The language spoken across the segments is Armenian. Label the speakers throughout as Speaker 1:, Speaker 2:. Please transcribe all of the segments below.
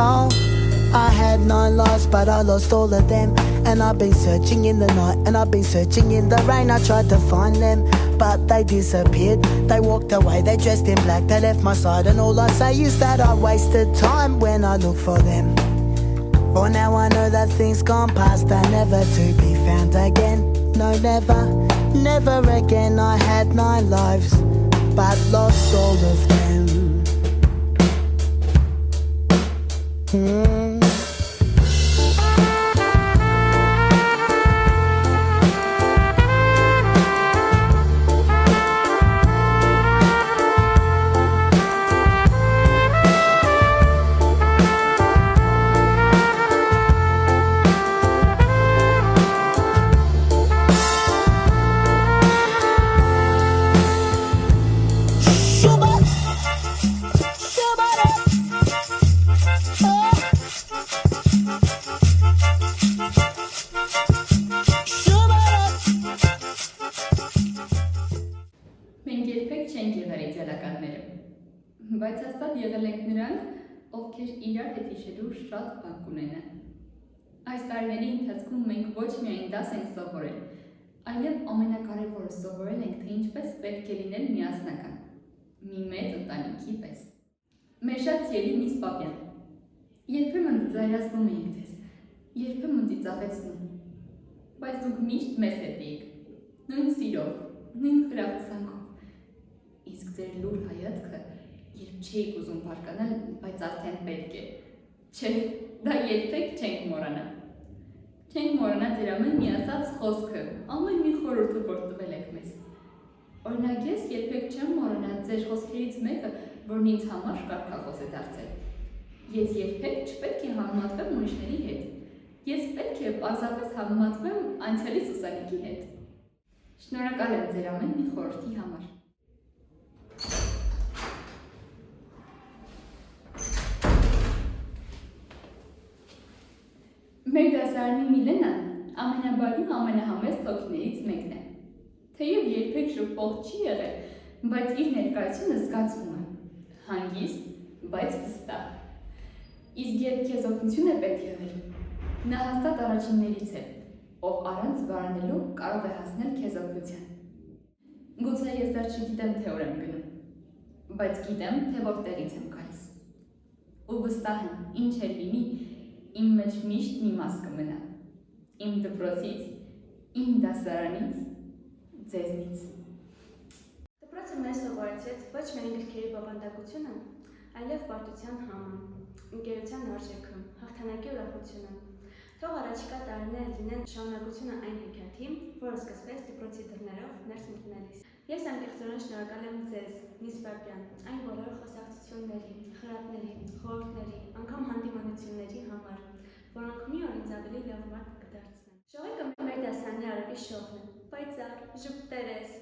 Speaker 1: Oh, I had 9 lives, but I lost all of them. And I've been searching in the night, and I've been searching in the rain. I tried to find them, but they disappeared. They walked away, they dressed in black, they left my side. And all I say is that I wasted time when I look for them. For now I know that things gone past are never to be found again. No, never, never again. I had 9 lives, but lost all of them.
Speaker 2: Բայց հաստատ եղել ենք նրանք, ովքեր իրար հետ հիշելու շատ բան կունենան։ Այս տարիների ընթացքում մենք ոչ միայն դաս ենք սովորել, այլև ամենակարևորը սովորել ենք, թե ինչպես պետք է լինել միասնական, մի մեծ ընտանիքի պես։ Մեր շատ սիրելի Միս Պապյան, երբեմն զայրացնում էինք ձեզ, երբեմն ծիծաղեցնում, բայց դուք միշտ մեզ հետ էիք, նույն սիրով, նույն խրախուսանքով, իսկ ձեր լուր հայացքը երբ չէիք ուզում բարկանալ, բայց արդեն պետք է։ Չէ, դա երբեք չենք մոռանա։ Չենք մոռանա ձեր ամեն մի ասած խոսքը, ամեն մի խորհուրդը, որ տվել եք մեզ։ Օրինակ ես երբեք չեմ մոռանա ձեր խոսքերից մեկը, որն ինձ համար կարգախոս է դարձել։ Ես երբեք չպետք է համեմատվեմ ուրիշների հետ։ Ես պետք է պարզապես համեմատվեմ անցյալի ուսանիկի հետ։ Շնորհակալ եմ ձեր ամեն մի խորհրդի համար։ Մեր դասարանի Միլենան ամենաբարի ու ամենահամեստ հոգիներից մեկն է։ Թեև երբեք շփոթ չի եղել, բայց իր ներկայությունը զգացվում է։ Հանգիստ, բայց վստահ։ Իսկ երբ քեզ օգնություն է պետք եղել, նա հաստատ առաջիններից է, ով առանց վարանելու կարող է հասնել քեզ օգնության։ Գուցե ես դեռ չգիտեմ, թե ուր եմ գնում, բայց գիտեմ, թե որտեղից եմ գալիս։ Ու վստահ եմ, ինչ էլ լինի, իմ մեջ միշտ մի մաս կմնա, իմ դպրոցից, իմ դասարանից, ձեզնից։
Speaker 3: Դպրոցը մեզ սովորեցրեց ոչ միայն գրքերի բովանդակությունը, այլև պարտության համը, ընկերության արժեքը, հաղթանակի ուրախությունը։ Թող առաջիկա տարիները լինեն շարունակությունը այն հեքիաթի, որը սկսվեց դպրոցի դռներով ներս մտնելիս։ Ես անկեղծորեն շնորհակալ եմ ձեզ, Միս Պապյան, այն բոլոր խոսակցությունների, խրատների, խորհուրդների, անգամ հանդիմանությունների համար, որոնք մի օր ինձ ավելի լավ մարդ կդարձնեն։ Շողիկը մեր դասարանի արևի շողն է, պայծառ, ժպտերես։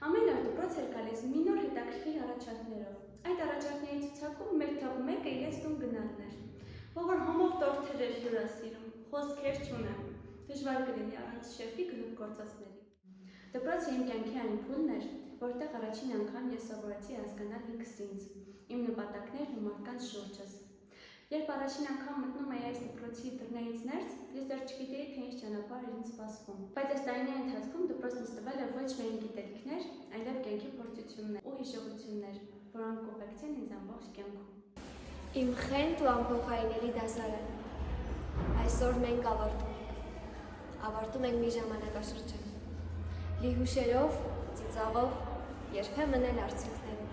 Speaker 3: Ամեն օր դպրոց էր գալիս մի նոր հետաքրքիր առաջարկներով։ Այդ առաջարկների ցուցակում մեր թող մեկը իրենց տուն գնալն էր, որ հոմով տորթեր էր հյուրասիրում, խոսքեր չունեմ, դժվար կլինի առանց շեֆի գլուխգործոցների։ Դպրոցը իմ կյանքի այն փուլն էր, որտեղ առաջին անգամ ես սովորեցի հասկանալ ինքս ինձ, իմ նպատակներն ու մարդկանց շուրջս։ Երբ առաջին անգամ մտնում էի այս դպրոցի դռներից ներս, ես դեռ չգիտեի, թե ինչ ճանապարհ էր ինձ սպասվում։ Բայց այս տարիների ընթացքում դպրոցն ինձ տվել է ոչ միայն գիտելիքներ, այլև կյանքի փորձություններ ու հիշողություններ, որոնք կուղեկցեն ինձ ամբողջ կյանքում։
Speaker 4: Իմ խենթ ու ամփոփայինների դասարան։ Այսօր մենք ավարտում ենք մի ժամանակաշրջան։ Լի հուշերով, ծիծաղով, երբեմն էլ արդյունքներով։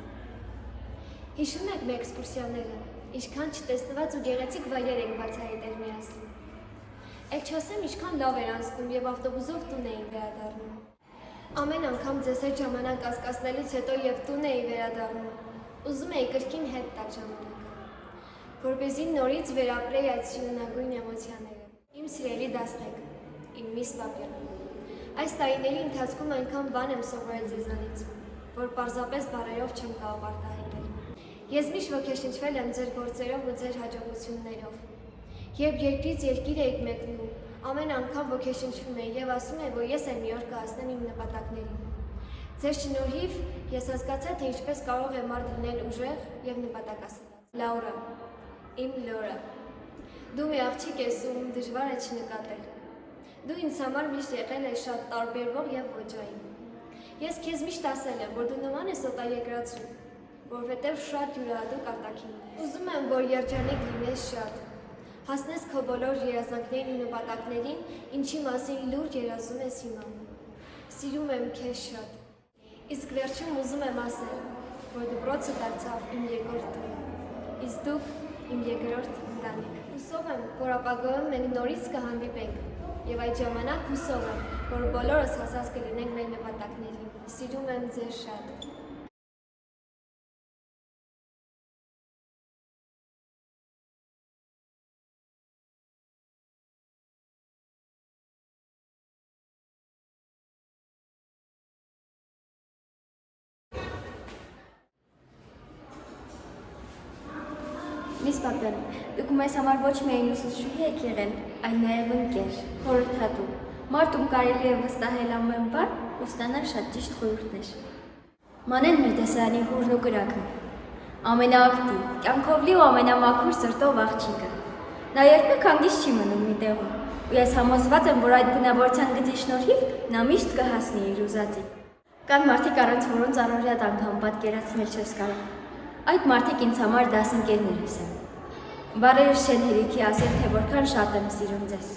Speaker 4: Հիշում եք մեր էքսկուրսիաները, ինչքան չտեսնված ու գեղեցիկ վայրեր ենք բացահայտել միասին։ Էլ չասեմ, ինչքան լավ էր անցնում եւ ավտոբուսով տուն էին վերադառնում։ Ամեն անգամ ձեզ հետ ժամանակ անցկացնելուց հետո եւ տուն էի վերադառնում, ուզում էի կրկին հետ տալ ժամանակը, որպեսզի նորից վերապրեի այդ սիրունագույն էմոցիաները։ Իմ սիրելի դասնեք, իմ Միս Պապյան, այս տարիների ընթացքում այնքան բան եմ սովորել ձեզանից, որ պարզապես բառերով չեմ կարող արտահայտել։ Ես միշտ ոգեշնչվել եմ ձեր գործերով ու ձեր հաջողություններով։ Երբ երկրից երկիր էիք մեկնում, ամեն անգամ ոգեշնչվում էի եւ ասում եմ, որ ես էլ մի օր կհասնեմ իմ նպատակներին։ Ձեր շնորհիվ ես հասկացա, թե ինչպես կարող է մարդ լինել ուժեղ եւ նպատակասլաց։ Լաուրա, իմ Լորա, Դու մի աղջիկ ես ու դժվար է չնկատել։ Դու ինձ համար միշտ եղել ես շատ տարբերվող եւ ոչային։ Ես քեզ միշտ ասել եմ, որ դու նման ես օտարերկրացու, որովհետեւ շատ յուրահատուկ արտաքին ունես։ Ուզում եմ, որ երջանիկ լինես շատ, հասնես քո բոլոր երազանքներին ու նպատակներին, ինչի մասին լուրջ երազում ես հիմա։ Սիրում եմ քեզ շատ։ Իսկ վերջում ուզում եմ ասել, որ դպրոցը դարձավ իմ երկրորդ տունը, իսկ դուք իմ երկրորդ ընտանիք։ Հուսով եմ, որ ապագայում մենք նորից կհանդիպենք եւ այդ ժամանակ հուսով եմ, որ բոլորս հասած կլինենք մեր նպատակներին։ Սիրում եմ ձեզ շատ։
Speaker 3: Միս Պապյան, դուք մեզ համար ոչ միայն ուսուցչուհի եք եղել, այլ նաև ընկեր, խորհրդատու, մարդում կարելի է վստահել ամեն բան ու ստանալ շատ ճիշտ խորհուրդներ։ Մանեն մեր դասարանի հուրն ու կրակն, ամենաակտիվ, կյանքով լի ու ամենամաքուր սրտով աղջիկը։ Նա երբեք հանգիստ չի մնում մի տեղում, ու ես համոզված եմ, որ այդ բնավորության գծի շնորհիվ նա միշտ կհասնի իր ուզածին։ Կան մարդիկ, առանց որոնց առօրյադ անգամ պատկերացնել չես կարող։ Այդ մարդիկ ինձ համար դասընկերներս են։ Բարերս չեն հերիքի ասել, թե որքան շատ եմ սիրում ձեզ։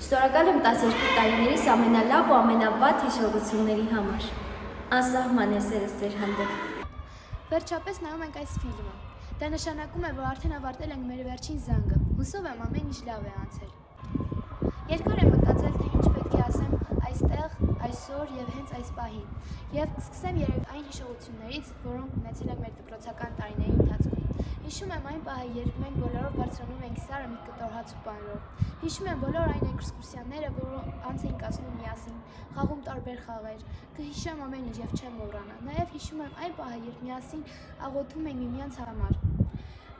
Speaker 3: Շնորհակալ եմ 12 տարիներիս ամենալավ ու ամենավատ հիշողությունների համար։ Անսահման է սերս ձեր հանդեպ։
Speaker 5: Վերջապես նայում ենք այս ֆիլմը։ Դա նշանակում է, որ արդեն ավարտել ենք մեր վերջին զանգը։ Հուսով եմ ամեն ինչ լավ է անցել։ Երկար եմ մտածել, թե ինչ պետք է ասեմ այստեղ, այսօր եւ հենց այս պահին։ Եվ սկսեմ երեք այն հիշողություններից, որոնք ունեցել եմ մեր դպրոցական տարիների ընթացքում։ Հիշում եմ այն պահը, երբ մենք բոլորով բարձրանում ենք սարը մի կտոր հաց ու պանրով։ Հիշում եմ բոլոր այն էքսկուրսիաները, որոնք անց էինք անցնում միասին, խաղում տարբեր խաղեր։ Կհիշեմ ամեն ինչ եւ չեմ մոռանա։ Նաեւ հիշում եմ այն պահը, երբ միասին աղոթում ենք միմյանց համար։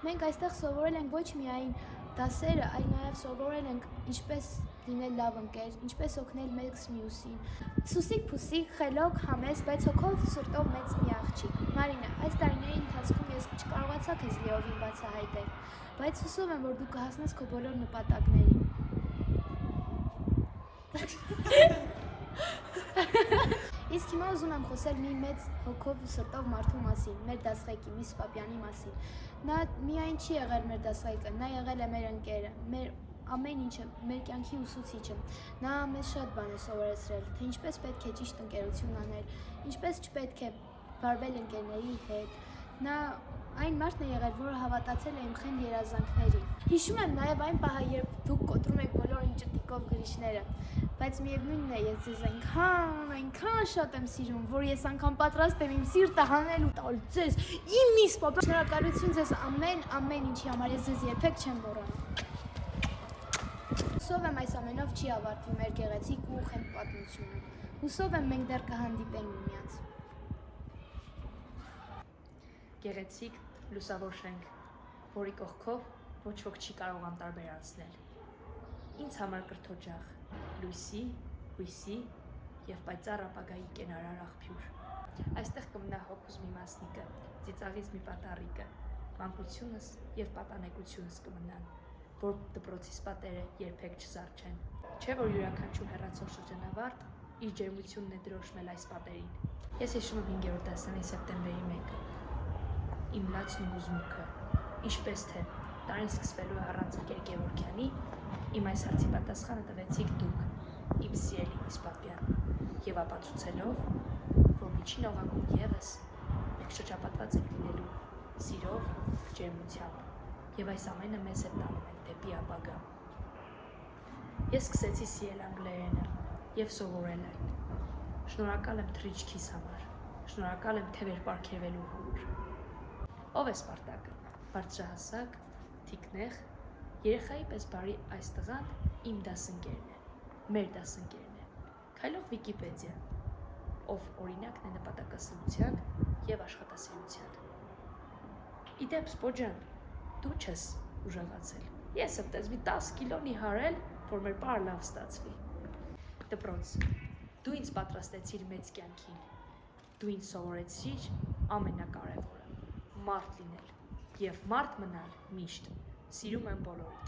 Speaker 5: Մենք այստեղ սովորել ենք ոչ միայն դասերը, այլ նաև սովորել ենք ինչպես լինել լավ ընկեր, ինչպես օգնել մեկս մյուսին։ Սուսիկ-փուսիկ, խելոք, համեստ, բայց հոգով սրտով մեծ մի աղջիկ։ Մարինա, այս տարիների ընթացքում ես չկարողացա քեզ լիովին բացահայտել, բայց հուսով եմ, որ դու կհասնես քո բոլոր նպատակներին։ Իսկ հիմա ուզում եմ խոսել մի մեծ հոգով ու սրտով մարդու մասին, մեր դասղեկի Միս Պապյանի մասին։ Նա միայն չի եղել մեր դասղեկը, նա եղել է մեր ընկերը, մեր ամեն ինչը, մեր կյանքի ուսուցիչը։ Նա մեզ շատ բան է սովորեցրել, թե ինչպես պետք է ճիշտ ընկերություն անել, ինչպես չպետք է վարվել ընկերների հետ։ Նա այն մարդն է եղել, որը հավատացել է իմ խենդ երազանքներին։ Հիշում եմ նաև այն պահը, երբ դուք կոտրում եք բոլոր ինճտիկով գրիշները, բայց միևնույնն է, ես ձեզ այնքան շատ եմ սիրում, որ ես անգամ պատրաստ եմ իմ սիրտը հանել ու տալ ձեզ, իմ Միս Պապա։ Շնորհակալություն ձեզ ամեն ինչի համար, ես ձեզ երբեք չեմ մոռանա։ Հուսով եմ այս ամենով չի ավարտվի մեր գեղեցիկ ու խենդ պատմությունը։ Հուսով եմ մենք դեռ կհանդիպենք միմյանց։
Speaker 6: Գեղեցիկ լուսավոր շենք, որի կողքով ոչ ոք չի կարող անտարբեր անցնել։ Ինձ համար կրթօջախ, լույսի, հույսի եւ պայծառ ապագայի կենարար աղբյուր։ Այստեղ կմնա հոգուս մի մասնիկը, ծիծաղից մի պատառիկը, մանկությունս եւ պատանեկությունս կմնան, որ դպրոցիս պատերը երբեք չզարչեն։ Չէ՞ որ յուրաքանչյուր հեռացող շրջանավարտ իր ջերմությունն է դրոշմել այս պատերին։ Ես հիշում եմ 5-րդ դասանի սեպտեմբերի 1-ը։ Իմ լացն ու հուզմունքը, ինչպես թե տարին սկսվելու է առանց ընկեր Գևորգյանի, իմ այս հարցի պատասխանը տվեցիք դուք, իմ սիրելի Միս Պապյան, եւ ապացուցելով, որ միջին օղակում եւս մենք շրջապատված ենք լինելու սիրով, ջերմությամբ, եւ այս ամենը մեզ հետ տանում ենք դեպի ապագա։ Ես սկսեցի սիրել անգլերենը եւ սովորել այն։ Շնորհակալ եմ թռիչքիս համար, շնորհակալ եմ թևեր պարգևելու համար։ Ով է Սպարտակը, բարձրահասակ, թիկնեղ, երեխայի պես բարի այս տղան իմ դասընկերն է, մեր դասընկերն է, քայլող Վիկիպեդիա, ով օրինակն է նպատակասլության եւ աշխատասիրության։ Իդեպ Սպոջան, դու չես ուժեղացել, ես եմ տեսվի 10 կիլոնի հարել, որ մեր պարը լավ ստացվի։ Դպրոց, դու ինձ պատրաստեցիր մեծ կյանքին, դու ինձ սովորեցիր ամենակարևորը, մարդ լինել և մարդ մնալ միշտ, սիրում եմ բոլորիդ։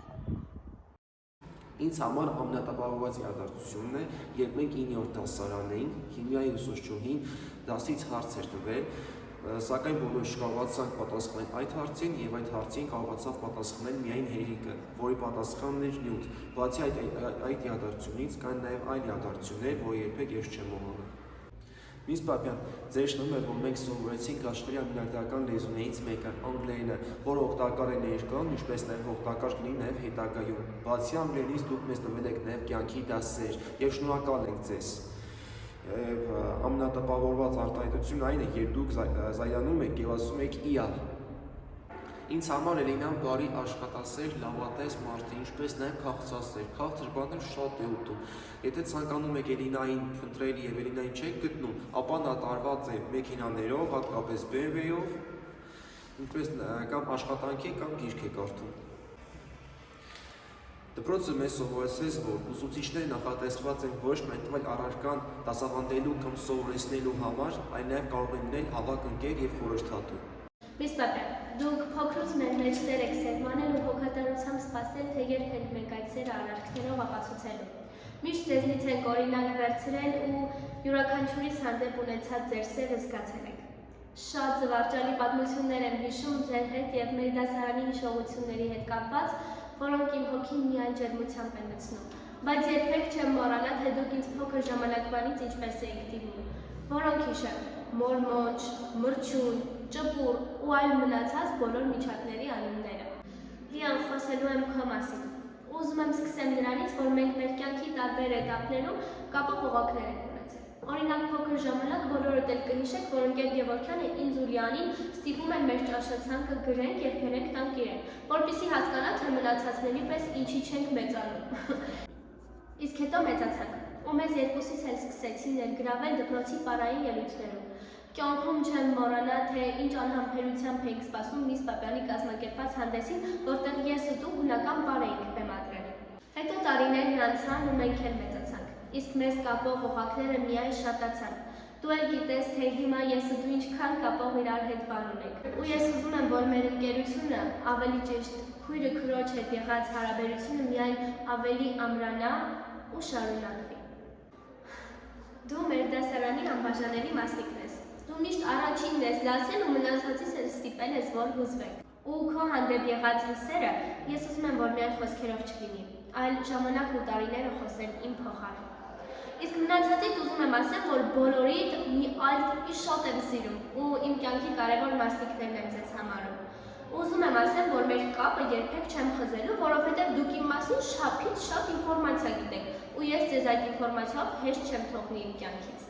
Speaker 7: Ինձ համար ամենատպավորված իրադարձությունն է, երբ մենք 9-րդ դասարան էինք, քիմիայի ուսուցչուհին դասից հարց էր տվել, սակայն բոլորը չկարողացանք պատասխանել այդ հարցին եւ այդ հարցին կարողացավ պատասխանել միայն Հերիկը, որի պատասխանն էր նյութ։ Բացի այդ իրադարձությունից կան նաեւ այլ իրադարձություններ, որ երբեք ես չեմ մոռանա։ Միս Պապյան, ձեր շնորհիվ է, որ մենք սովորեցինք աշխարհի ամենադրական լեզուներից մեկը՝ անգլերենը, որը օգտակար է ներկայում, ինչպես նաև օգտակար կլինի նաև հետագայում։ Բացի անգլերենից դուք մեզ տվել եք նաև կյանքի դասեր եւ շնորհակալ ենք ձեզ։ Ամենատպավորված արտահայտությունն այն է, երբ դուք զայրանում եք եւ ասում եք «իա»։ Ինձ համար Էլինան բարի աշխատասեր, լավատես մարդ է, ինչպես նաև քաղցրասեր, քաղցր բաներ շատ է ուտում։ Եթե ցանկանում եք Էլինային փնտրել եւ Էլինային չեք գտնում, ապա նա տարված է մեքենաներով, հատկապես BMW-ով, ինչպես կամ աշխատանքի կամ գիրք է կարդում։ Դպրոցը մեզ սովորեցրեց, որ ուսուցիչները նախատեսված են ոչ միայն տվել առարկան դասավանդելու կամ սովորեցնելու համար, այլ նաև կարող են լինել ավագ ընկեր եւ խորհրդատու։
Speaker 3: Միս Պապյան, դուք փոքրուց մեր մեջ սեր եք սերմանել ու հոգատարությամբ սպասել, թե երբ ենք մենք այդ սերը արարքներով ապացուցելու։ Միշտ ձեզնից ենք օրինակ վերցրել ու յուրաքանչյուրիս հանդեպ ունեցած ձեր սերը զգացել եք։ Շատ զվարճալի պատմություններ եմ հիշում ձեր հետ եւ մեր դասարանի հիշողությունների հետ կապված, որոնք իմ հոգին միայն ջերմությամբ են մտցնում։ Բայց երբեք չեմ մոռանա, թե դուք ինձ փոքր ժամանակվանից ինչպես էիք դիմում։ Որոնք հիշեմ՝ մորմոնջ, մրջուն, ճպուր ու այլ մնացած բոլոր միջատների անունները։ Լիան, խոսելու եմ քո մասին։ Ուզում եմ սկսեմ նրանից, որ մենք մեր կյանքի տարբեր էտապներում կապող օղակներ ենք ունեցել։ Օրինակ, փոքր ժամանակ բոլորդ էլ կհիշեք, որ ընկեր Գևորգյանը ինձ ու Լիանին ստիպում են մեր ճաշացանքը գրենք եւ բերենք տանք իրեն, որպեսզի հասկանա, թե մնացածների պես ինչի չենք մեծանում։ Իսկ հետո մեծացանք, ու մեզ երկուսից էլ սկսեցին ներգրավել դպրոցի պարային ելույթներում։ Կյանքում չեմ մոռանա, թե ինչ անհամբերությամբ էինք սպասում Միս Պապյանի կազմակերպած հանդեսին, որտեղ ես ու դու հունական պար էինք բեմադրել։ Հետո տարիներն անցան ու մենք էլ մեծացանք, իսկ մեզ կապող օղակները միայն շատացան։ Դու էլ գիտես, թե հիմա ես ու դու ինչքան կապող իրար հետ բան ունենք։ Ու ես ուզում եմ, որ մեր ընկերությունը, ավելի ճիշտ քույրը քրոջ հետ եղած հարաբերությունը միայն ավելի ամրանա ու շարունակվի։ Դու մեր դասարանի անբաժանելի մասնիկն ես։ Դու միշտ առաջինն ես լացել ու մնացածից էլ ստիպել ես, որ հուզվենք։ Ու քո հանդեպ եղած իմ սերը ես ուզում եմ, որ միայն խոսքերով չլինի, այլ ժամանակն ու տարիները խոսեն իմ փոխարեն։ Իսկ մնացածից ուզում եմ ասեմ, որ բոլորիդ մի այլ տիպի շատ եմ սիրում ու իմ կյանքի կարևոր մասնիկներն եմ ձեզ համարում։ Ուզում եմ ասեմ, որ մեր կապը երբեք չեմ խզելու, որովհետև դուք իմ մասին շափից շատ ինֆորմացիա գիտեք ու ես ձեզ այդ ինֆորմացիայով հեշտ չեմ թողնի իմ կյանքից։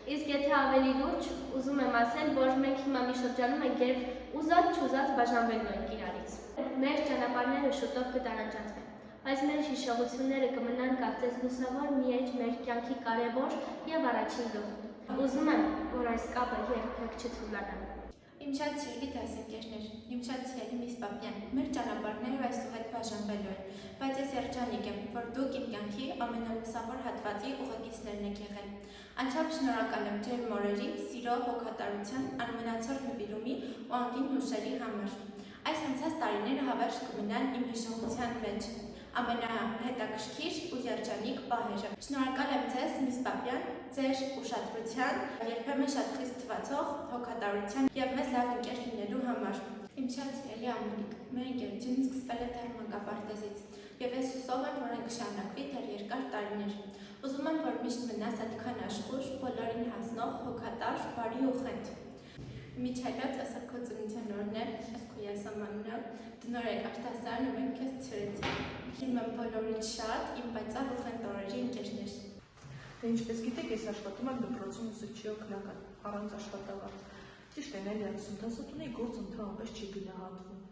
Speaker 3: Իսկ եթե ավելի լուրջ, ուզում եմ ասել, որ մենք հիմա մի շրջանում ենք, երբ ուզած-չուզած բաժանվելու ենք իրարից։ Մեր ճանապարհները շուտով կտարանջատվեն, բայց մեր հիշողությունները կմնան կարծես լուսավոր մի էջ մեր կյանքի կարևոր եւ առաջին գլխում։ Ուզում եմ, որ այս կապը երբեք չթուլանա։
Speaker 8: Իմ շատ սիրելի դասընկերներ, իմ շատ սիրելի Միս Պապյան, մեր ճանապարհները այսուհետ բաժանվելու են, բայց ես երջանիկ եմ, որ դուք իմ կյանքի ամենալուսավոր հատվածի ուղեկիցներն եք եղել։ Անչափ շնորհակալ եմ ջերմ օրերի, սիրո, հոգատարության, անմնացորդ նվիրումի ու անկին հուշերի համար։ Այս անցած տարիները հավերժ կմնան իմ հիշողության մեջ։ Ամենահետաքրքիր ու երջանիկ պահերը։ Շնորհակալ եմ ձեզ, Միս Պապյան, ձեր ուշադրության, երբեմն շատ խիստ թվացող հոգատարության եւ մեզ լավ ընկեր լինելու համար։ Իմ շատ սիրելի Ամալիկ, մեր ընկերությունը սկսվել է դեռ մանկապարտեզից եւ ես հուսով եմ, որ այն կշարունակվի դեռ երկար տարիներ։ Ուզում եմ, որ միշտ մնաս այդքան աշխույժ, բոլորին հասնող, հոգատար, բարի ու խենթ։ Միջայլած ասա քո ծնության օրն է, այս քո եսամանն է, դնորեք արտասարն ու մենք քեզ ցրեցինք։ Իմ եմ բոլորից շատ, իմ պայծառ ու խենթ օրերի ընկերներ։
Speaker 6: Դե ինչպես գիտեք, ես աշխատում եմ դպրոցում ուսուցչի օգնական, առանց աշխատավարձ։ Ճիշտ է, էլի այդ ուսումնասիրությունների գործը ընդհանրապես չի գնահատվում։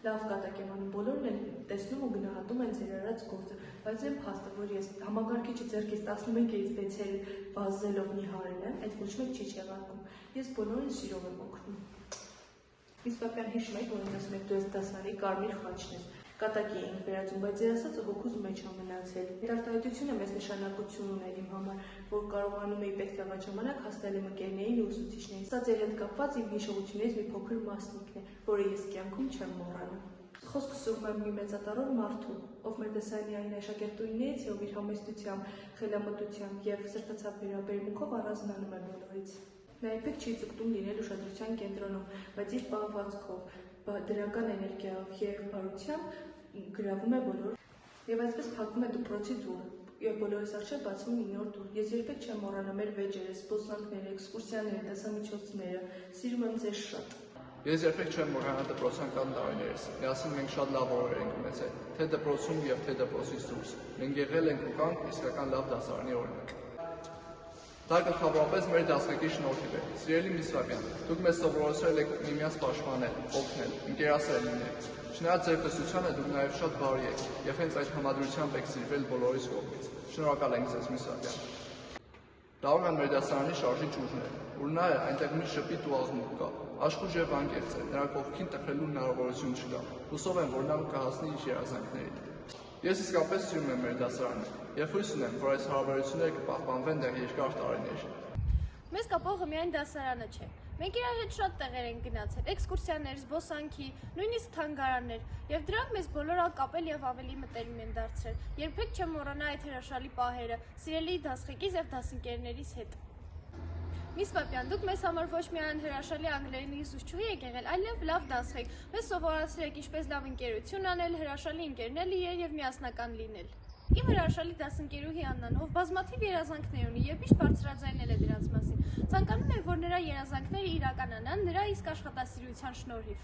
Speaker 6: Լավ կատակ եմ անում, բոլորն են տեսնում ու գնահատում են ձեր արած գործը, բայց այն փաստը, որ ես համակարգիչը ձեռքից 11-ից 6-ել վազելով նիհարել եմ, այդ ոչ մեկ չի չեղարկում։ Ես բոլորին սիրով եմ օգնում։ Միս Պապյան, հիշում եք, որ ինձ ասում եք դու ես դասարանի կարմիր խաչն ես։ Կատակի էինք վերածում, բայց ձեր ասածը հոգուս մեջ ա մնացել։ Այդ արտահայտությունը մեծ նշանակություն ուներ իմ համար, որ կարողանում էի պետքավաճ ժամանակ հասնել իմ ընկերներին ու ուսուցիչներին։ Սա ձեր հետ կապված իմ հիշողություններից մի փոքր մասնիկն է, որը ես կյանքում չեմ մոռանում։ Խոսքը սուղում եմ մի մեծատառով մարդու, ով մեր դեսայնի այն աշակերտուհիներից եւ իր համեստությամբ, խելամտությամբ եւ սրտացավ վերաբերմունքով առանձնանում է բոլորից։ Նա երբեք չի ձգտում լինել ուշադրության կենտրոնում, բայց իր պահվածքով, դրական էներգիայով եւ բարությամբ գրավում է բոլոր եւ այսպես փակվում է դպրոցի դուռը եւ բոլորիս առջեւ բացվում մի նոր դուռ։ Ես երբեք չեմ մոռանա մեր վեճերը, զբոսանքները, էքսկուրսիաները, դասամիջոցները, սիրում եմ ձեզ շատ։
Speaker 9: Ես երբեք չեմ մոռանա դպրոցական տարիներս։ Միասին մենք շատ լավ օրեր ենք ունեցել, թե դպրոցում եւ թե դպրոցից դուրս։ Մենք եղել ենք ու կանք իսկական լավ դասարանի օրինակ։ Դա գլխավորապես մեր դասղեկի շնորհիվ է։ Սիրելի Միս Ֆաբյան, դուք մեզ սովորեցրել եք միմյանց պաշտպանել, օգնել, ընկերասեր լինել։ Չնայած ձեր տեսությանը դուք նաև շատ բարի եք եւ հենց այդ համադրությամբ եք սիրվել բոլորիս կողմից։ Շնորհակալ ենք ձեզ, Միս Ֆաբյան։ Լավրան մեր դասարանի շարժիչ ուժն է, որ նա է այնտեղ մի շփիտ ու աղմուկ կա, աշխուժ եւ անկեղծ է, նրա կողքին տխրելու հնարավորություն չկա։ Հուսով եմ, որ նա կհասնի իր երազանքներին։ Ես իսկապես սիրում եմ մեր դասարանը եւ հույս ունեմ, որ այս հարաբերությունները կպահպանվեն դեռ երկար տարիներ։
Speaker 5: Մեզ կապողը միայն դասարանը չէ։ Մենք իրար հետ շատ տեղեր ենք գնացել, էքսկուրսիաներ, զբոսանքի, նույնիսկ թանգարաններ, եւ դրանք մեզ բոլորը կապել եւ ավելի մտերիմ են դարձրել։ Երբեք չեմ մոռանա այդ հրաշալի պահերը, սիրելի դասղեկիս եւ դասընկերներիս հետ։ Միս Ֆաբյան, դուք մեզ համար ոչ միայն հրաշալի անգլերենի ուսուցչուհի եք եղել, այլև լավ դասղեկ։ Մեզ սովորեցրել եք ինչպես լավ ընկերություն անել, հրաշալի ընկերներ լինել եւ միասնական լինել։ Իմ հրաշալի դասընկերուհի Աննան, ով բազմաթիվ երազանքներ ունի եւ միշտ բարձրաձայնել է դրանց մասին, ցանկանում է, որ նրա երազանքները իրականանան նրա իսկ աշխատասիրության շնորհիվ։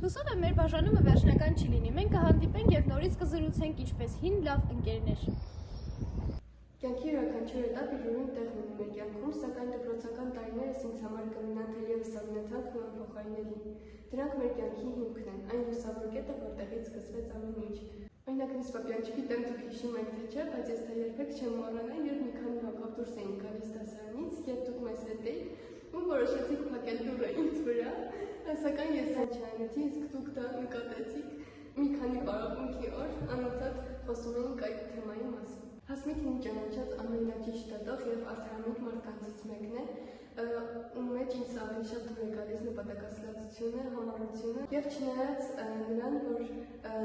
Speaker 5: Հուսով եմ մեր բաժանումը վերջնական չի լինի, մենք կհանդիպենք եւ նորից կզրուցենք ինչպես հին լավ ընկերներ։
Speaker 3: Կյանքի յուրաքանչյուր էտապ իր ուրույն տեղն ունի մեր կյանքում, սակայն դպրոցական տարիներս ինձ համար կմնան թերևս ամենաթանկ ու անփոխարինելի։ Դրանք մեր կյանքի հիմքն են, այն լուսավոր կետը, որտեղից սկսվեց ամեն ինչ։ Օրինակ, Միս Ֆաբյան, չգիտեմ դուք հիշում եք թե չէ, բայց ես դա երբեք չեմ մոռանա, երբ մի քանի հոգով դուրս էինք գալիս դասարանից, եւ դուք մեզ հետ էիք ու որոշեցիք փակել դուռը ինձ վրա, սակայն ես դա չանեցի, իսկ դուք դա նկատեցիք։ Մի քանի պարապմունքի օր անընդհատ խոսում էինք այդ թեմայի մասին։ Հասմիկին ճանաչած ամենաճիշտ տատող եւ արդյունավետ մարդկանցից մեկն է, ում մեջ ինձ ավելի շատ դուր է գալիս նպատակասլացությունը, համառությունը եւ չնայած նրան, որ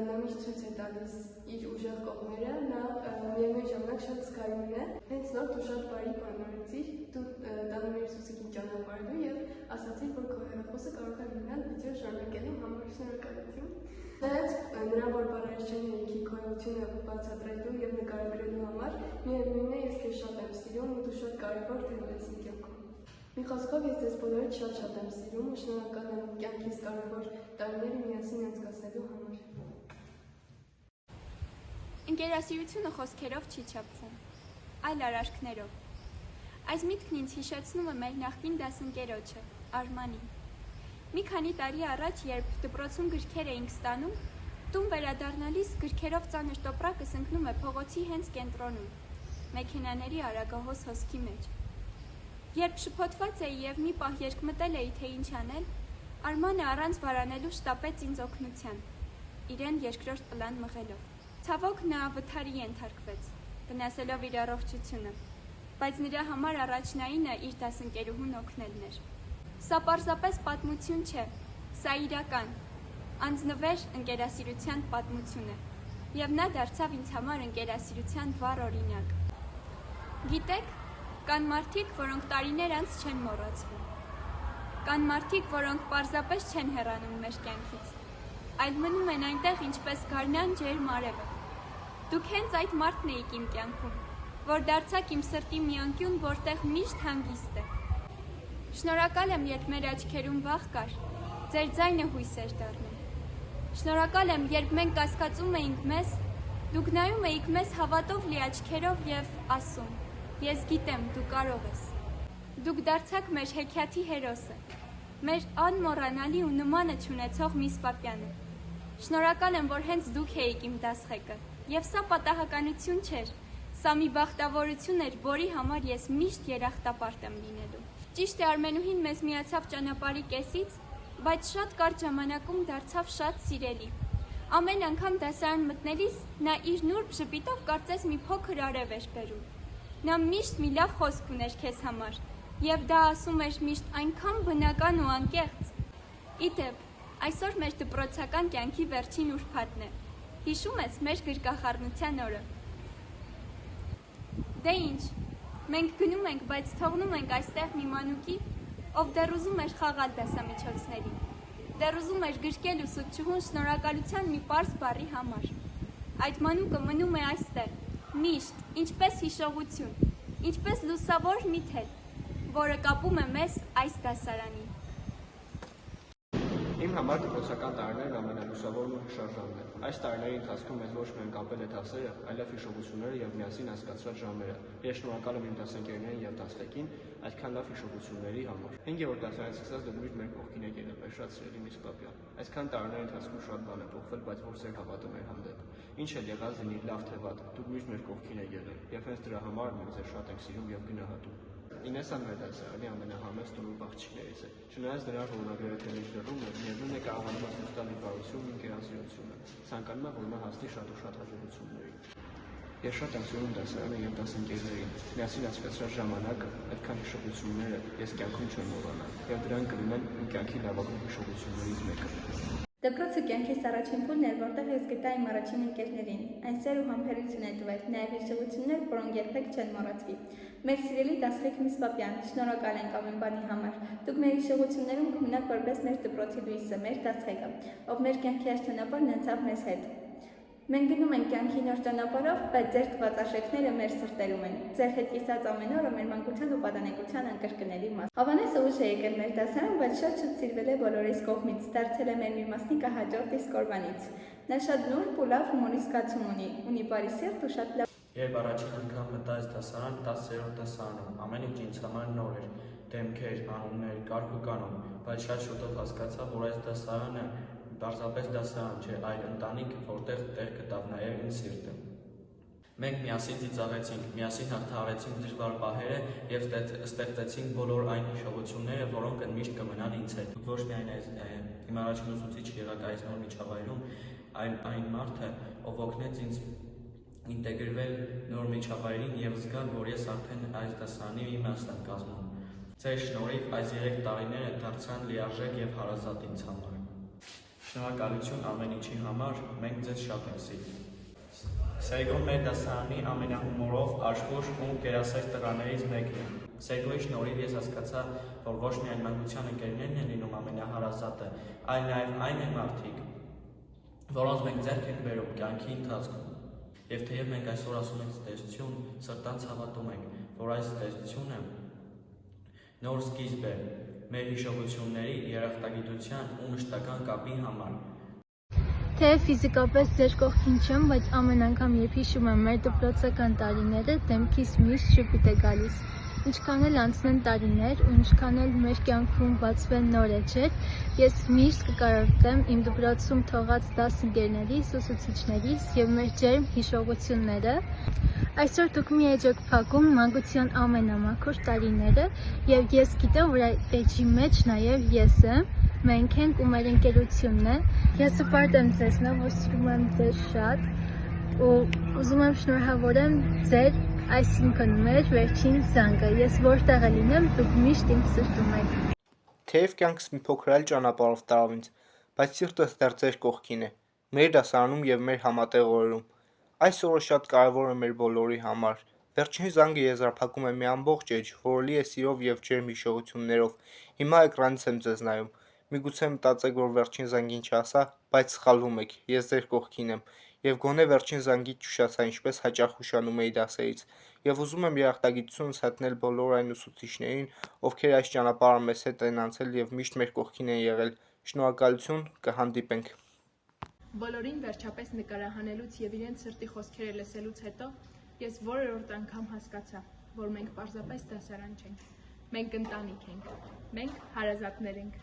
Speaker 3: նա միշտ ցույց է տալիս իր ուժեղ կողմերը, նա միևնույն ժամանակ շատ զգայուն է։ Հենց նոր դու շատ բարի բանորեցիր, դու տանում ես ուսիկին ճանապարհելու եւ ասացիր, որ քո հեռախոսը կարող է լինել վիդեո շարունակելու համար։ Շնորհակալություն։ Նայած նրա որ բարարիչն էինքի քոյությունը բացատրելու եւ նկարագրելու համար, միևնույն է ես քեզ շատ եմ սիրում ու դու շատ կարևոր դեր ես իմ կյանքում։ Մի խոսքով ես ձեզ բոլորիդ շատ եմ սիրում ու շնորհակալ եմ կյանքիս կարևոր տարիները միասին անցկացնելու համար։
Speaker 10: Ընկերասիրությունը խոսքերով չի չափվում, այլ արարքներով։ Այս միտքն ինձ հիշեցնում է մեր նախկին դասընկերոջը, Արմանին։ Մի քանի տարի առաջ, երբ դպրոցում գրքեր էինք ստանում, տուն վերադառնալիս գրքերով ծանր տոպրակս ընկնում է փողոցի հենց կենտրոնում, մեքենաների արագահոս հոսքի մեջ։ Երբ շփոթված էի եւ մի պահ երկմտել էի, թե ինչ անել, Արմանը առանց վարանելու շտապեց ինձ օգնության, իրեն երկրորդ պլան մղելով։ Ցավոք նա վթարի ենթարկվեց, վնասելով իր առողջությունը, բայց նրա համար առաջնայինը իր դասընկերուհուն օգնելն էր։ Սա պարզապես պատմություն չէ, սա իրական, անձնվեր ընկերասիրության պատմություն է, եւ նա դարձավ ինձ համար ընկերասիրության վառ օրինակ։ Գիտեք, կան մարդիկ, որոնք տարիներ անց չեն մոռացվում։ Կան մարդիկ, որոնք պարզապես չեն հեռանում մեր կյանքից, այլ մնում են այնտեղ ինչպես գարնան ջերմ արևը։ Դուք հենց այդ մարդն էիք իմ կյանքում, որ դարձաք իմ սրտի մի անկյուն, որտեղ միշտ հանգիստ է։ Շնորհակալ եմ, երբ մեր աչքերում վախ կար, ձեր ձայնը հույս էր դառնում։ Շնորհակալ եմ, երբ մենք կասկածում էինք մեզ, դուք նայում էիք մեզ հավատով լի աչքերով եւ ասում. Ես գիտեմ, դու կարող ես։ Դուք դարձաք մեր հեքիաթի հերոսը, մեր անմոռանալի ու նմանը չունեցող Միս Ֆաբյանը։ Շնորհակալ եմ, որ հենց դուք էիք իմ դասղեկը, եւ սա պատահականություն չէր։ Սա մի բախտավորություն էր, որի համար ես միշտ երախտապարտ եմ լինելու։ Ճիշտ է, Արմենուհին մեզ միացավ ճանապարհի կեսից, բայց շատ կարճ ժամանակում դարձավ շատ սիրելի։ Ամեն անգամ դասարան մտնելիս նա իր նուրբ ժպիտով կարծես մի փոքր արև էր բերում։ Նա միշտ մի լավ խոսք ուներ քեզ համար, եւ դա ասում էր միշտ այնքան բնական ու անկեղծ։ Իդեպ, Այսօր մեր դպրոցական կյանքի վերջին ուրբաթն է։ Հիշում ես մեր գրկախառնության օրը։ Դե ինչ, մենք գնում ենք, բայց թողնում ենք այստեղ մի մանուկի, ով դեռ ուզում էր խաղալ դասամիջոցների, դեռ ուզում էր գրկել ուսուցչուհուն շնորհակալության մի պարզ բառի համար։ Այդ մանուկը մնում է այստեղ, միշտ, ինչպես հիշողություն, ինչպես լուսավոր մի թել, որը կապում է մեզ այս դասարանին։
Speaker 9: Իմ համար դպրոցական տարիներն ամենալուսավորն ու հիշարժանն են։ Այս տարիների ընթացքում մեզ ոչ միայն կապել է դասերը, այլև հիշողությունները եւ միասին անցկացրած ժամերը։ Ես շնորհակալ եմ իմ դասընկերներին եւ դասղեկին այդքան լավ հիշողությունների համար։ 5-րդ դասարանից սկսած դու միշտ մեր կողքին եք եղել, մեր շատ սիրելի Միս Պապյան։ Այսքան տարիների ընթացքում շատ բան է փոխվել, բայց որ ձեր հավատը մեր հանդեպ։ Ինչ էլ եղած լինի, լավ թե վատ, դուք միշտ մեր կողքին եք եղել եւ հենց դրա համար մենք ձեզ շատ ենք սիրում եւ գնահատում։ Ինեսան մեր դասարանի ամենահամեստ ու աղջիկներից է։ Չնայած դրա որոնագրերը թե լրում է, միևնույն է կարողանում է ցույց տալ իր բարությունն ու ինքերասիրությունը։ Ցանկանում է, որ նա հասնի շատ ու շատ հաջողությունների։ Ես շատ եմ սիրում դասարանը եւ դասընկերներին։ Միասին անցկացրած ժամանակը, այդքան հիշողությունները ես կյանքում չեմ մոռանա, եւ դրանք կլինեն իմ կյանքի լավագույն հիշողություններից մեկը։
Speaker 11: Դպրոցը կյանքիս առաջին փուլն էր, որտեղ ես գտա իմ առաջին ընկերներին։ Այն սեր ու համբերություն է տվել, նաև հիշողություններ, որոնք երբեք չեն մոռացվի։ Մեր սիրելի դասղեկ Միս Պապյան, շնորհակալ ենք ամեն բանի համար։ Դուք մեր հիշողություններում կմնաք որպես մեր դպրոցի լույսը, մեր դասղեկը, ով մեր կյանքի այս ճանապարհն անցավ մեզ հետ։ Մենք գնում ենք կյանքի նոր ճանապարհով, բայց ձեր տված աշակները մեր սրտերում են։ Ձեր հետ կիսած ամեն օրը մեր մանկության ու պատանեկության անկրկնելի մաս։ Հովհաննեսը ուշ է եկել մեր դասարան, բայց շատ սիրվել է բոլորիս կողմից, դարձել է մեր մի մասնիկը հաջորդ իսկ օրվանից։ Նա շատ նուրբ ու լավ հումորի զգացում ունի բարի սիրտ ու շատ լավ։
Speaker 12: Երբ առաջին անգամ մտա այս դասարան, 10-րդ դասարանում, ամեն ինչ ինձ համար նոր էր, դեմքեր, անուններ, կարգ ու կանոն, բայց շատ շուտով հասկացա, որ այս դասարանը պարզապես դասարան չէ, այլ ընտանիք, որտեղ տեղ գտավ նաև իմ սիրտը։ Մենք միասին ծիծաղեցինք, միասին հաղթահարեցինք դժվար պահերը եւ ստեղծեցինք բոլոր այն հիշողությունները, որոնք միշտ կմնան ինձ հետ։ Ոչ միայն իմ առաջին ուսուցիչ եղաք այս նոր միջավայրում, այլ այն մարդը, ով օգնեց ինձ ինտեգրվել նոր միջավայրին եւ զգալ, որ ես արդեն այս դասարանի մի մաս եմ կազմում։ Ձեր շնորհիվ այս 3 տարիները դարձան լիարժեք եւ հարազատ ինձ համար։ Շնորհակալություն ամեն ինչի համար, մենք ձեզ շատ ենք սիրում։ Սերգոն մեր դասարանի ամենահումորով, աշխույժ ու կերասեր տղաներից մեկն է։ Սերգոյի շնորհիվ ես հասկացա, որ ոչ միայն մանկության ընկերներն են լինում ամենահարազատը, այլ նաև այն են մարդիկ, որոնց մենք ձեռք ենք բերում կյանքի ընթացքում։ Եվ թեև մենք այսօր ասում ենք ցտեսություն, սրտանց հավատում ենք, որ այս ցտեսությունը նոր սկիզբ է մեր հիշողությունների, երախտագիտության ու մշտական կապի համար։
Speaker 5: Թեև ֆիզիկապես ձեր կողքին չեմ, բայց ամեն անգամ երբ հիշում եմ մեր դպրոցական տարիները, դեմքիս միշտ շփոթ է գալիս։ Ինչքան էլ անցնեն տարիներ ու ինչքան էլ մեր կյանքում բացվեն նոր էջեր, ես միշտ կկարողանամ իմ դպրոցում թողած դասընկերներիս, ուսուցիչներիս եւ մեր ջերմ հիշողությունները։ Այսօր դուք մի էջ եք փակում մանկության ամենամաքուր տարիները եւ ես գիտեմ, որ այդ էջի մեջ նաեւ ես եմ, մենք ենք ու մեր ընկերությունն է։ Ես հպարտ եմ ձեզնով, որ սիրում եմ ձեզ շատ ու ուզում եմ շնորհավորեմ ձեր, այսինքն մեր վերջին զանգը։ Ես որտեղ լինեմ, դուք միշտ ինձ սրտում եք։
Speaker 13: Թեև կյանքս մի փոքր այլ ճանապարհով տարավ ինձ, բայց սիրտս դեռ ձեր կողքին է, մեր դասարանում եւ մեր համատեղ օրերում։ Այս օրը շատ կարևոր է մեր բոլորի համար։ Վերջին զանգը եզրափակում է մի ամբողջ էջ, որը լի է սիրով եւ ջերմ հիշողություններով։ Հիմա էկրանից եմ ձեզ նայում։ Միգուցե մտածեք, որ վերջին զանգին չասա, բայց սխալվում եք, ես ձեր կողքին եմ, եւ գոնե վերջին զանգից ճուշացա, ինչպես հաճախ հուշանում էի դասերից, եւ ուզում եմ երախտագիտությունս հատնել բոլոր այն ուսուցիչներին, ովքեր այս ճանապարհը մեզ հետ են անցել եւ միշտ մեր կողքին են եղել։ Շնորհակալություն, կհանդիպենք։
Speaker 14: Բոլորին վերջապես նկարահանելուց եւ իրենց սրտի խոսքերը լսելուց հետո ես որերորդ անգամ հասկացա, որ մենք պարզապես դասարան չենք, մենք ընտանիք ենք, մենք հարազատներ ենք։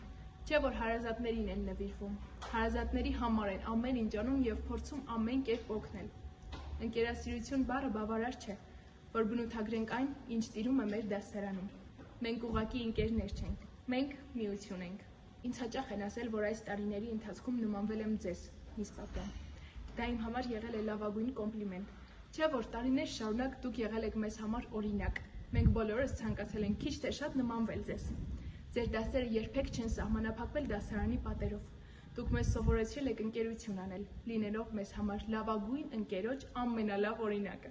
Speaker 14: Չէ՞ որ հարազատներին են նվիրվում, հարազատների համար են ամեն ինչ անում եւ փորձում ամեն կերպ օգնել։ Ընկերասիրություն բառը բավարար չէ, որ բնութագրենք այն, ինչ տիրում է մեր դասարանում։ Մենք ուղղակի ընկերներ չենք, մենք միություն ենք։ Ինձ հաճախ են ասել, որ այս տարիների ընթացքում նմանվել եմ ձեզ, Միս Պապյան։ Դա իմ համար եղել է լավագույն կոմպլիմենտ։ Չէ՞ որ տարիներ շարունակ դուք եղել եք մեզ համար օրինակ։ Մենք բոլորս ցանկացել ենք քիչ թե շատ նմանվել ձեզ։ Ձեր դասերը երբեք չեն սահմանափակվել դասարանի պատերով։ Դուք մեզ սովորեցրել եք ընկերություն անել, լինելով մեզ համար լավագույն ընկերոջ ամենալավ օրինակը։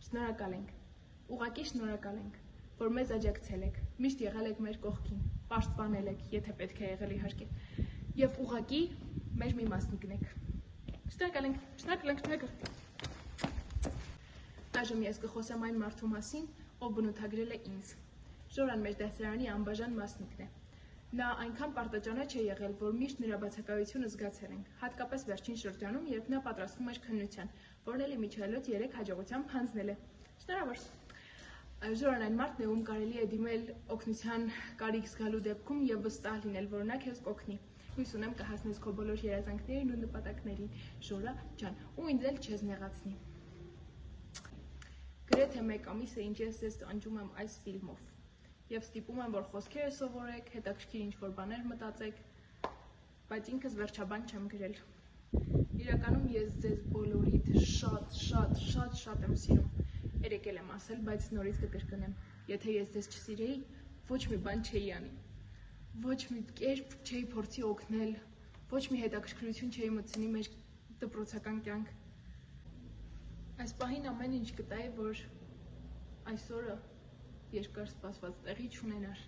Speaker 14: Շնորհակալ ենք, ուղղակի շնորհակալ ենք, որ մեզ աջակցել եք, միշտ եղել եք մեր կողքին, պաշտպանել եք, եթե պետք է եղել իհարկե, եւ ուղղակի մեր մի մասնիկն եք։ Շնորհակալ ենք, շնորհակալ ենք։ Այժմ ես կխոսեմ այն մարդու մասին, ով բնութագրել է ինձ։ Ժորան մեր դասարանի անբաժան մասնիկն է։ Նա այնքան պարտաճանաչ է եղել, որ միշտ նրա բացակայությունը զգացել ենք, հատկապես վերջին շրջանում, երբ նա պատրաստվում էր քննության, որն էլի միջայլոց 3 հաջողությամբ հանձնել է։ Շնորհավոր։ Ժորան այն մարդն է, ում կարելի է դիմել օգնության կարիք զգալու դեպքում եւ վստահ լինել, որ նա քեզ կօգնի։ Հույս ունեմ կհասնես քո բոլոր երազանքներին ու նպատակներին, Ժորա ջան, ու ինձ էլ չես նեղացնի։ Գրեթե 1 ամիս է ինչ ես ձեզ տանջում եմ այս ֆիլմով եւ ստիպում եմ, որ խոսքերը սովորեք, հետաքրքիր ինչ-որ բաներ մտածեք, բայց ինքս վերջաբան չեմ գրել։ Իրականում ես ձեզ բոլորիդ շատ եմ սիրում։ Երեկել եմ ասել, բայց նորից կկրկնեմ։ Եթե ես ձեզ չսիրեի, ոչ մի բան չէի անի։ Ոչ մի կերպ չէի փորձի օգնել, ոչ մի հետաքրքրություն չէի մտցնի մեր դպրոցական կյանք։ Այս պահին ամեն ինչ կտայի, որ այսօրը երկար սպասված տեղի չունենար,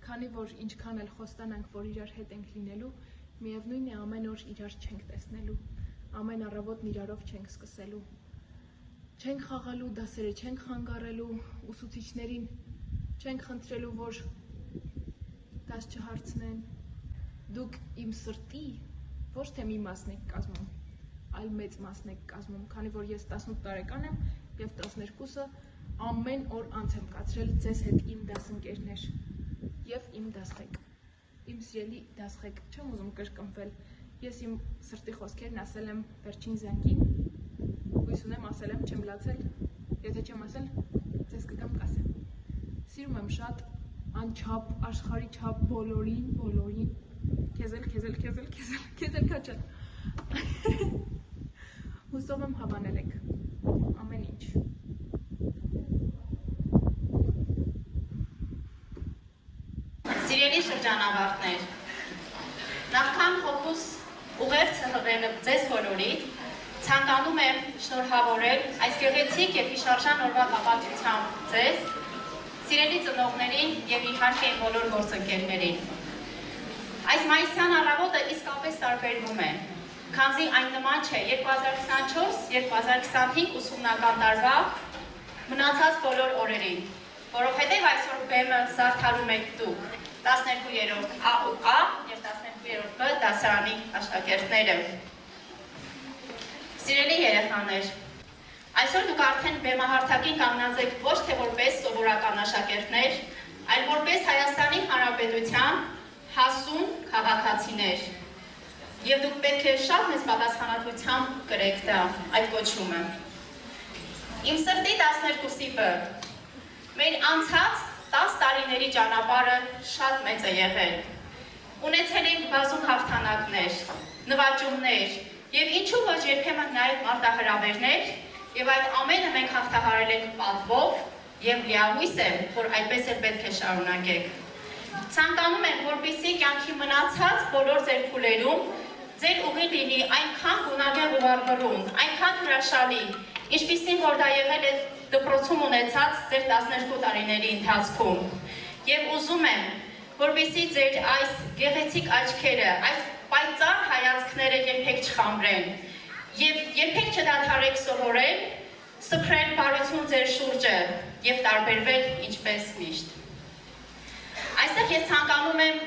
Speaker 14: քանի որ ինչքան էլ խոստանանք, որ իրար հետ ենք լինելու, միևնույն է ամեն օր իրար չենք տեսնելու, ամեն առավոտն իրարով չենք սկսելու, չենք խաղալու, դասերը չենք խանգարելու, ուսուցիչներին չենք խնդրելու, որ դաս չհարցնեն, դուք իմ սրտի ոչ թե մի մասն եք կազմում, այլ մեծ մասն եք կազմում, քանի որ ես 18 տարեկան եմ եւ 12-ը ամեն օր անց եմ կացրել ձեզ հետ իմ դասընկերներ եւ իմ դասղեկ, իմ սիրելի դասղեկ, չեմ ուզում կրկնվել, ես իմ սրտի խոսքերն ասել եմ վերջին զանգին, հույս ունեմ ասել եմ, չեմ լացել, եթե չեմ ասել, ձեզ կգամ կասեմ, սիրում եմ շատ, անչափ, աշխարհի չափ բոլորին, քեզ էլ քաչան, հուսով եմ հավանել եք, ամեն ինչ։
Speaker 8: Սիրելի շրջանավարտներ, նախքան հոգուս ուղերձը հղելը ձեզ բոլորիդ, ցանկանում եմ շնորհավորել այս գեղեցիկ եւ հիշարժան օրվա կապակցությամբ ձեզ, սիրելի ծնողներին եւ իհարկե բոլոր գործընկերներին։ Այս մայիսյան առավոտը իսկապես տարբերվում է, քանզի այն նման չէ 2024-2025 ուսումնական տարվա մնացած բոլոր օրերին, որովհետև այսօր բեմը զարդարում եք դուք, 12-րդ A ու A և 12-րդ B դասարանի աշակերտները։ Սիրելի երեխաներ, այսօր դուք արդեն բեմահարթակին կանգնած եք ոչ թե որպես սովորական աշակերտներ, այլ որպես Հայաստանի Հանրապետության հասուն քաղաքացիներ։ Եվ դուք պետք է շատ մեծ պատասխանատվությամբ կրեք դա, այդ կոչումը։ Իմ սրտի 12-ի B, մեր անցած 10 տարիների ճանապարհը շատ մեծ է եղել։ Ունեցել ենք բազում հաղթանակներ, նվաճումներ եւ ինչու ոչ երբեմն նաեւ մարտահրավերներ, եւ այդ ամենը մենք հաղթահարել ենք պատվով եւ լիահույս եմ, որ այդպես էլ պետք է շարունակեք։ Ցանկանում եմ, որպեսզի կյանքի մնացած բոլոր ձեր փուլերում ձեր ուղին լինի այնքան գունագեղ ու արվռուն, այնքան հրաշալի, ինչպիսին որ դա եղել է դպրոցում ունեցած ձեր 12 տարիների ընթացքում։ Եվ ուզում եմ, որպեսզի ձեր այս գեղեցիկ աչքերը, այս պայծառ հայացքները երբեք չխամրեն եւ երբեք չդադարեք սովորել, սփռել բարություն ձեր շուրջը եւ տարբերվել ինչպես միշտ։ Այստեղ ես ցանկանում եմ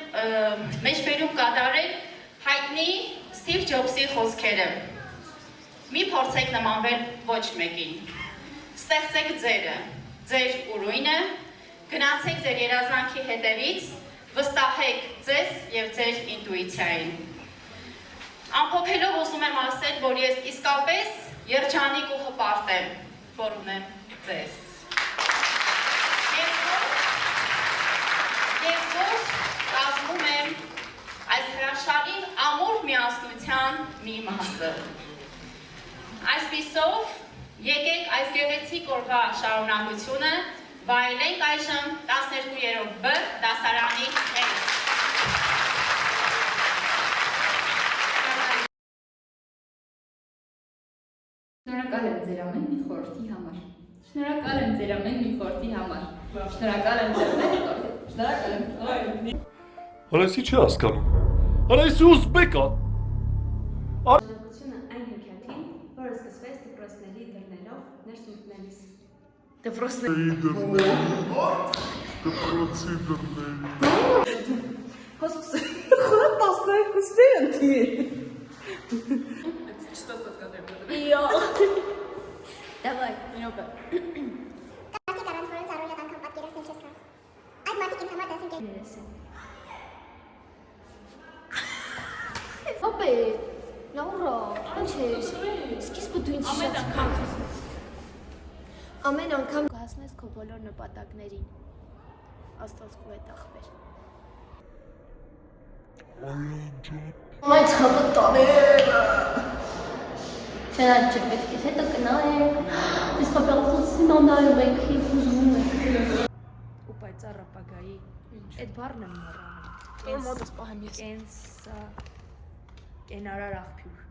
Speaker 8: մեջբերում կատարել հայտնի Սթիվ Ջոբսի խոսքերը։ Մի փորձեք նմանվել ոչ մեկին։ Ստեղծեք ձերը, ձեր ուրույնը, գնացեք ձեր երազանքի հետևից, վստահեք ձեզ եւ ձեր ինտուիցիային։ Ամփոփելով ուզում եմ ասել, որ ես իսկապես երջանիկ ու հպարտ եմ, որ ունեմ ձեզ։ Եվ որ կազմում եմ այս հրաշալի ամուր միասնության մի մասը։ Այսպիսով, եկեք այս գեղեցիկ օրվա շարունակությունը վայելենք այժմ 12-րդ B դասարանի հետ։
Speaker 2: Շնորհակալ եմ ձեր ամեն մի խորհրդի համար։ Շնորհակալ եմ ձեր ամեն մի խորհրդի համար։ Շնորհակալ եմ ձեր ամեն մի խորհրդի։ Շնորհակալ եմ։
Speaker 15: Արայսի չի հասկանում։ Արայսի ուզբեկ է։
Speaker 3: Շնորհակալությունը այն հեքիաթին, որը սկսվեց դպրոցների դռներով ներս մտնելիս։
Speaker 6: Դպրոցների
Speaker 4: Давай. Հոպե, նորա, ինչ ես, սկիզբը դու ինձ շացքան։ Ամեն անգամ
Speaker 5: կհասնես քո բոլոր նպատակներին։ Աստված քո հետ ախպեր։
Speaker 4: Բայց խապը տաները։ Չնայած չէ, պետք է հետը կնայենք, ես պապեղուսին անդայում ենք, ուզվում ենք։
Speaker 6: Ու պայծառ ապագայի, այդ բառն եմ մոռանում։
Speaker 14: Որ մոտս պահեմ ես։
Speaker 6: Կենարար աղբյուր,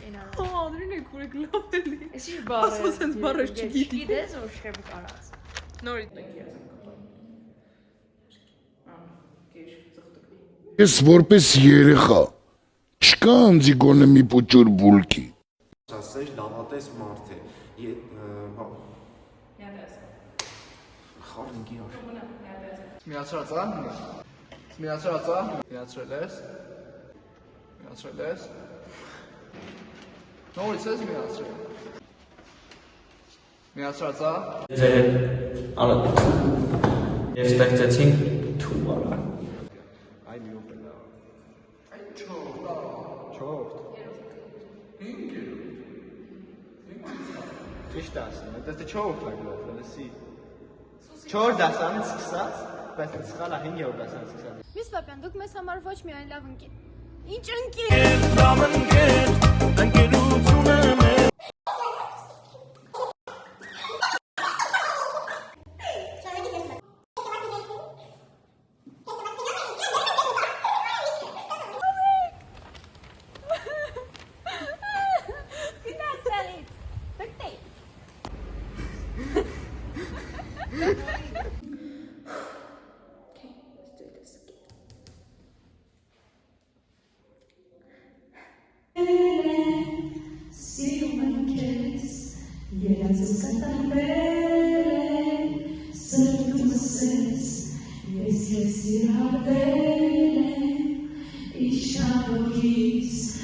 Speaker 6: կենարար։
Speaker 14: Ադրին եք որ եք լավ էլի։
Speaker 6: Ես ինչ բառ է։
Speaker 14: Ասոս հենց բառը չգիտի։
Speaker 6: Գիտես որ չեմ կարած։
Speaker 14: Նորից։
Speaker 16: Ես որպես երեխա չկա անձի գոնե մի փոճոր բուլկի։
Speaker 7: Ասես լավատես մարդ է։ Խառնիկի օր։
Speaker 9: Միացրած ա՞։ Միացրած ա՞։ Միացրել ես։ Միացրել ես։ Նորից ես միացրել։ Միացրած ա՞։
Speaker 12: Ձեր հետ արա եւ ստեղծեցինք թուվարա։
Speaker 7: Այ մի օպենա։
Speaker 9: Այ չորտ։
Speaker 13: Ճիշտ ասում, դա չորդ է գլոֆը, լսի։ 4 դասանից սկսած, բայց սխալա 5-րդ դասանից սկսած։
Speaker 5: Միս Պապյան, դուք մեզ համար ոչ միայն լավ ընկեր։ Ինչ ընկեր։
Speaker 17: Ich habe dies,